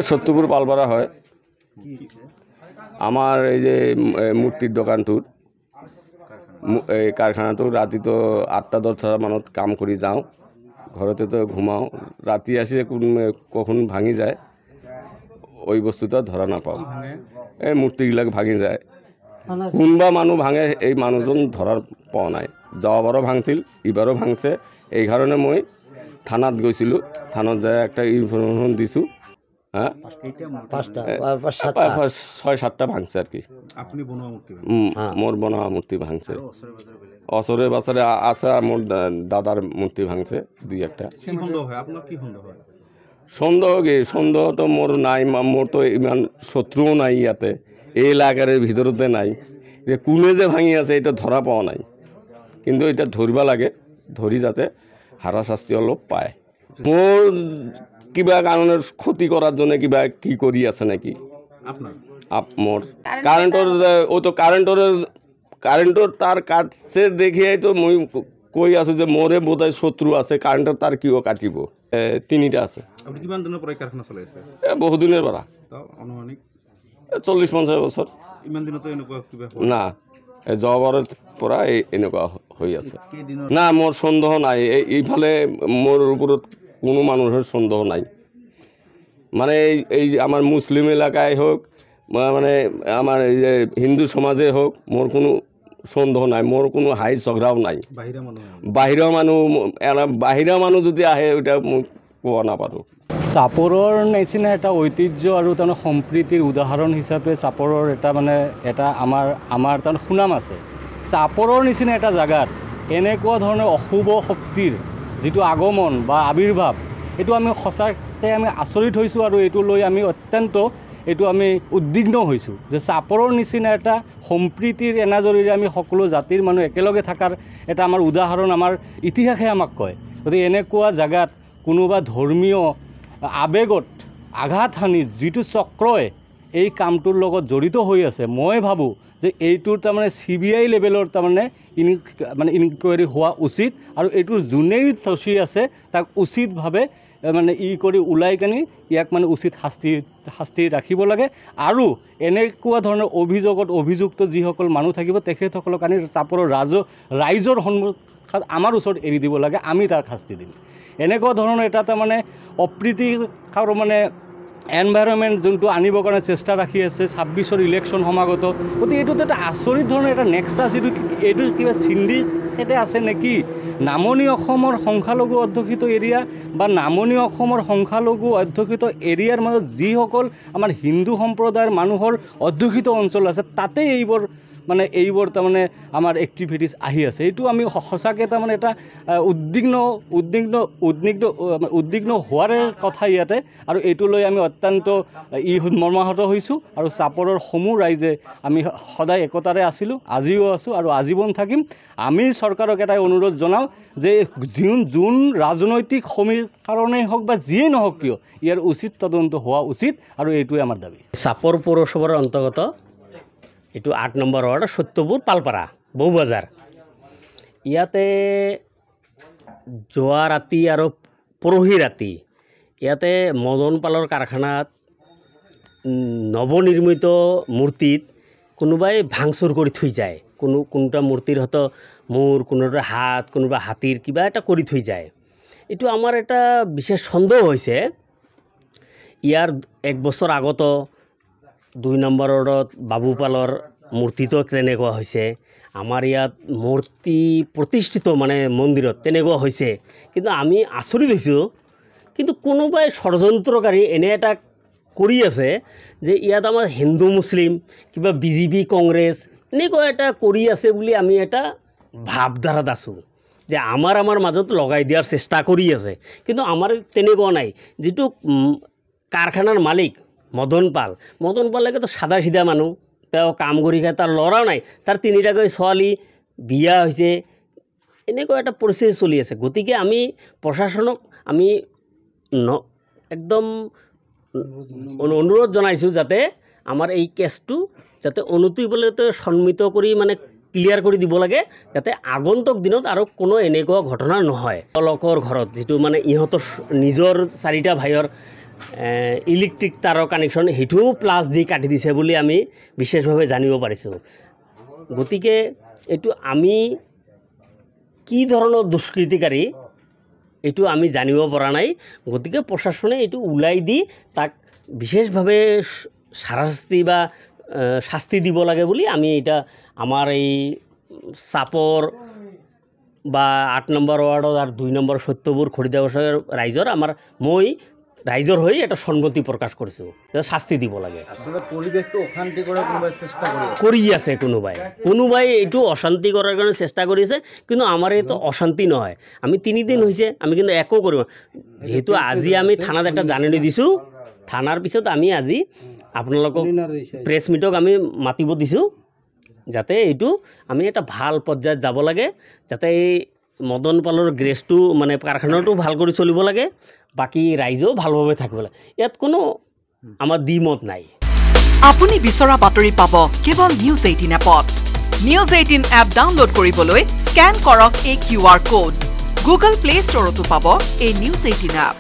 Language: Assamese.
সত্যপুৰ পালপাড়া হয় আমাৰ এই যে মূৰ্তিৰ দোকানটোৰ এই কাৰখানাটো ৰাতি তো 8টা-10টা মানত কাম কৰি যাওঁ ঘৰতে তো ঘুমাওঁ ৰাতি আসি কখন ভাঙি যায় ওই বস্তুটা ধৰা নাপাওঁ এই মূৰ্তিবিলাক ভাঙি যায় কোনবা মানুহ ভাঙে এই মানুহজন ধৰাৰ পোৱা নাই যাওয়াবারও ভাঙছিল এবারও ভাঙছে এই কারণে মই থানাত গৈছিলোঁ থানাত যায় একটা ইনফরমেশন দিছোঁ হ্যাঁ 6-7টা ভাঙছে আর কি মোর বনোয়া মূর্তি ভাঙছে অসরে বাসরে আছে মোর দাদার মূর্তি ভাঙছে দুই একটা সন্দেহ কি সন্দেহ তো মোর নাই মোর তো ইমান শত্রুও নাই ইয়াতে এই এলাকার ভিতরতে নাই যে কোনে যে ভাঙি আছে এটা ধরা পাওয়া নাই কিন্তু এটা ধরবা লাগে ধরি যাতে হারা শাস্তি অলপ পায় মোর কিবা কারণের ক্ষতি করার জন্য কিবা কি করি আছে নাকি মোর কারেন্টর ও তো কারেন্টর তার কাটছে দেখিয়ে তো মই কই আছো যে মোরে বোধহয় শত্রু আছে কারেন্টর তার কিও কাটিব 3টা আছে বহুদিনের পৰা 40-50 বছৰ না জবাৰৰ পৰা এনেকুৱা হৈ আছে না মোৰ সন্দেহ নাই এইফালে মোৰ উপৰত কোনো মানুষের সন্দেহ নাই মানে এই আমার মুসলিম এলাকায় হোক মানে আমার এই যে হিন্দু সমাজে হোক মোর কোনো সন্দেহ নাই মোর কোনো হাই ঝগড়াও নাই বাহিৰা মানুহ যদি আহে ওইটা কোৱা নাপাৰোঁ চাপৰৰ নিচিনা এটা ঐতিহ্য আৰু তাৰ সম্প্ৰীতিৰ উদাহৰণ হিচাপে চাপৰৰ এটা আমাৰ তাৰ সুনাম আছে চাপৰৰ নিচিনা এটা জাগাত এনেকুৱা ধৰণৰ অশুভ শক্তিৰ যিটো আগমন বা আবিৰ্ভাৱ এইটো আমি সঁচাকৈ আমি আচৰিত হৈছোঁ আৰু এইটো লৈ আমি অত্যন্ত এইটো আমি উদ্বিগ্ন হৈছোঁ যে চাপৰৰ নিচিনা এটা সম্প্ৰীতিৰ এনাজৰীৰে আমি সকলো জাতিৰ মানুহ একেলগে থকাৰ এটা আমাৰ উদাহৰণ আমাৰ ইতিহাসে আমাক কয় গতিকে এনেকুৱা জাগাত কোনোবা ধৰ্মীয় আবেগত আঘাত সানি যিটো চক্ৰই এই কামটোৰ লগত জড়িত হৈ আছে মই ভাবোঁ যে এইটোৰ তাৰমানে CBI লেভেলৰ তাৰমানে ইনকুৱাৰী হোৱা উচিত আৰু এইটোৰ যোনেই দোষী আছে তাক উচিতভাৱে মানে কৰি ওলাই কানি ইয়াক মানে উচিত শাস্তি ৰাখিব লাগে আৰু এনেকুৱা ধৰণৰ অভিযোগত অভিযুক্ত যিসকল মানুহ থাকিব তেখেতসকলক আনি চাপৰৰ ৰাইজৰ সন্মুখত আমাৰ ওচৰত এৰি দিব লাগে আমি তাক শাস্তি দিম এনেকুৱা ধৰণৰ এটা তাৰমানে অপ্ৰীতিকৰ মানে এনভাইৰনমেণ্ট যোনটো আনিবৰ কাৰণে চেষ্টা ৰাখি আছে 26ৰ ইলেকশ্যন সমাগত গতিকে এইটোতো এটা আচৰিত ধৰণৰ এটা নেক্সাছ এইটো কিবা চিণ্ডিকেটে আছে নেকি নামনি অসমৰ সংখ্যালঘু অধ্যুষিত এৰিয়া বা নামনি অসমৰ সংখ্যালঘু অধ্যুষিত এৰিয়াৰ মাজত যিসকল আমাৰ হিন্দু সম্প্ৰদায়ৰ মানুহৰ অধ্যুষিত অঞ্চল আছে তাতে এইবোৰ তাৰমানে আমাৰ এক্টিভিটিছ আহি আছে এইটো আমি সঁচাকৈ তাৰমানে এটা উদ্বিগ্ন হোৱাৰে কথা ইয়াতে আৰু এইটো লৈ আমি অত্যন্ত মৰ্মাহত হৈছোঁ আৰু চাপৰৰ সমূহ ৰাইজে আমি সদায় একতাৰে আছিলোঁ আজিও আছোঁ আৰু আজীৱন থাকিম আমি চৰকাৰক এটাই অনুৰোধ জনাওঁ যে যোন ৰাজনৈতিক সমীকৰণেই হওক বা যিয়েই নহওক কিয় ইয়াৰ উচিত তদন্ত হোৱা উচিত আৰু এইটোৱে আমাৰ দাবী চাপৰ পৌৰসভাৰ অন্তৰ্গত এইটো 8 নম্বৰ ৱাৰ্ড সত্যপুৰ পালপাৰা বৌবাজাৰ ইয়াতে যোৱা ৰাতি আৰু পৰহি ৰাতি ইয়াতে মদন পালৰ কাৰখানাত নৱনিৰ্মিত মূৰ্তিত কোনোবাই ভাঙচুৰ কৰি থৈ যায় কোনোটা মূৰ্তিৰ হয়তো মূৰ কোনোটা হাত কোনোবা হাতীৰ কিবা এটা কৰি থৈ যায় এইটো আমাৰ এটা বিশেষ সন্দেহ হৈছে ইয়াৰ 1 বছৰ আগত 2 নম্বৰ ৱাৰ্ডত বাবুপালৰ মূৰ্তিটো তেনেকুৱা হৈছে আমাৰ ইয়াত মূৰ্তি প্ৰতিষ্ঠিত মানে মন্দিৰত তেনেকুৱা হৈছে কিন্তু আমি আচৰিত হৈছোঁ কিন্তু কোনোবাই ষড়যন্ত্ৰকাৰী এনে এটা কৰি আছে যে ইয়াত আমাৰ হিন্দু মুছলিম কিবা BJP কংগ্ৰেছ এনেকুৱা এটা কৰি আছে বুলি আমি এটা ভাৱধাৰাত আছোঁ যে আমাৰ মাজত লগাই দিয়াৰ চেষ্টা কৰি আছে কিন্তু আমাৰ তেনেকুৱা নাই যিটো কাৰখানাৰ মালিক মদন পালেকে তো সাদা সিধা মানুহ তেওঁ কাম কৰি খায় তাৰ ল'ৰাও নাই তাৰ 3টাকৈ ছোৱালী বিয়া হৈছে এনেকুৱা এটা পৰিস্থিতি চলি আছে গতিকে আমি প্ৰশাসনক আমি একদম অনুৰোধ জনাইছোঁ যাতে আমাৰ এই কেছটো যাতে অনতিপলমে সন্মিত কৰি মানে ক্লিয়াৰ কৰি দিব লাগে যাতে আগন্তুক দিনত আৰু কোনো এনেকুৱা ঘটনা নহয় লোকৰ ঘৰত যেটো মানে ইহঁতৰ নিজৰ 4টা ভাইৰ ইলেক্ট্ৰিক তাৰৰ কানেকশ্যন হেতু প্লাস দি কাটি দিছে বুলি আমি বিশেষভাৱে জানিব পাৰিছোঁ গতিকে এটো আমি কি ধৰণৰ দুষ্কৃতিকাৰী এটো আমি জানিব পৰা নাই গতিকে প্ৰশাসনে এটো উলাই দি তাক বিশেষভাৱে শাস্তি বা শাস্তি দিব লাগে বুলি আমি এটা আমাৰ এই চাপৰ বা 8 নম্বৰ ওয়াৰ্ডৰ আৰু 2 নম্বৰ সত্যপুৰ খৰিদাবছৰ ৰাইজৰ আমাৰ মই ৰাইজৰ হৈ এটা সন্মতি প্ৰকাশ কৰিছো যে শাস্তি দিব লাগে আসলে পৰিবেশটো অশান্তি কৰাৰ কোনোবাই চেষ্টা কৰি আছে কোনোবাই এইটো অশান্তি কৰাৰ কাৰণে চেষ্টা কৰিছে কিন্তু আমাৰ এইটো অশান্তি নহয় আমি 3 দিন হৈছে আমি কিন্তু একো কৰিব যেহেতু আজি আমি থানাত একটা জাননী দিছো থানাৰ পিছত আমি আজি আপোনালোকক প্ৰেছ মিটক আমি মাতিব দিছো যাতে এইটো আমি এটা ভাল পৰ্যায়ত যাব লাগে যাতে এই মদন পালৰ গ্ৰেছটো মানে কাৰখানাটো ভাল কৰি চলিব লাগে বাকি ৰাইজও ভালভাৱে থাকিব লাগে ইয়াত কোনো আমাৰ দ্বিমত নাই আপুনি বিচৰা বাতৰি পাব কেৱল নিউজ 18 এপত নিউজ 18 এপ ডাউনলোড কৰিবলৈ স্ক্যান কৰক এই QR কোড গুগল প্লে ষ্টৰতো পাব এই নিউজ 18 এপ